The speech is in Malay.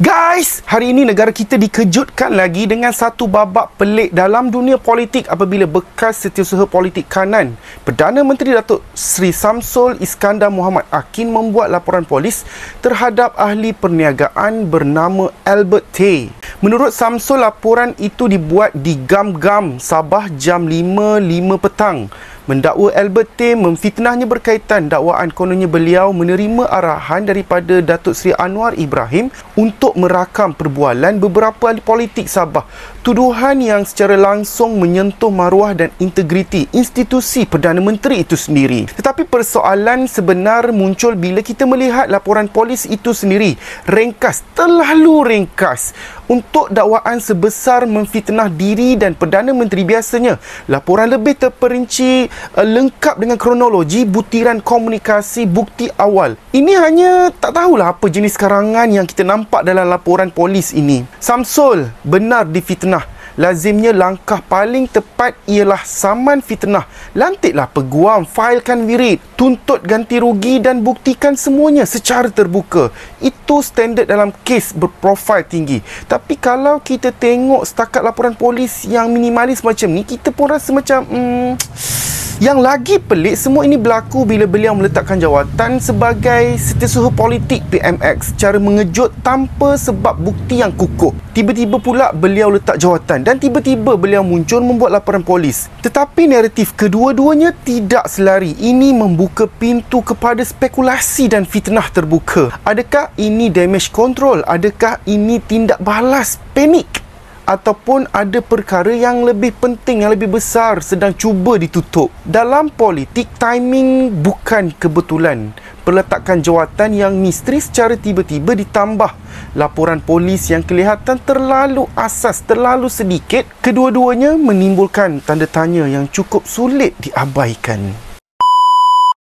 Guys, hari ini negara kita dikejutkan lagi dengan satu babak pelik dalam dunia politik apabila bekas setiausaha politik kanan Perdana Menteri Datuk Seri Samsul Iskandar Mohamed Akin membuat laporan polis terhadap ahli perniagaan bernama Albert Tay. Menurut Samsul, laporan itu dibuat di Gam-Gam, Sabah jam 5.05 petang. Mendakwa Albert Tay memfitnahnya berkaitan dakwaan kononnya beliau menerima arahan daripada Datuk Seri Anwar Ibrahim untuk merakam perbualan beberapa ahli politik Sabah. Tuduhan yang secara langsung menyentuh maruah dan integriti institusi Perdana Menteri itu sendiri. Tetapi persoalan sebenar muncul bila kita melihat laporan polis itu sendiri. Ringkas, terlalu ringkas. Untuk dakwaan sebesar memfitnah diri dan Perdana Menteri, biasanya laporan lebih terperinci, lengkap dengan kronologi, butiran komunikasi, bukti awal. Ini hanya tak tahulah apa jenis karangan yang kita nampak dalam laporan polis ini. Samsul benar difitnah. Lazimnya langkah paling tepat ialah saman fitnah. Lantiklah peguam, failkan wirid, tuntut ganti rugi dan buktikan semuanya secara terbuka. Itu standard dalam kes berprofil tinggi. Tapi kalau kita tengok setakat laporan polis yang minimalis macam ni, kita pun rasa macam Yang lagi pelik, semua ini berlaku bila beliau meletakkan jawatan sebagai setiausaha politik PMX secara mengejut tanpa sebab bukti yang kukuh. Tiba-tiba pula beliau letak jawatan dan tiba-tiba beliau muncul membuat laporan polis. Tetapi naratif kedua-duanya tidak selari. Ini membuka pintu kepada spekulasi dan fitnah terbuka. Adakah ini damage control? Adakah ini tindak balas panik? Ataupun ada perkara yang lebih penting, yang lebih besar sedang cuba ditutup. Dalam politik, timing bukan kebetulan. Peletakan jawatan yang misteri secara tiba-tiba ditambah laporan polis yang kelihatan terlalu asas, terlalu sedikit, kedua-duanya menimbulkan tanda tanya yang cukup sulit diabaikan.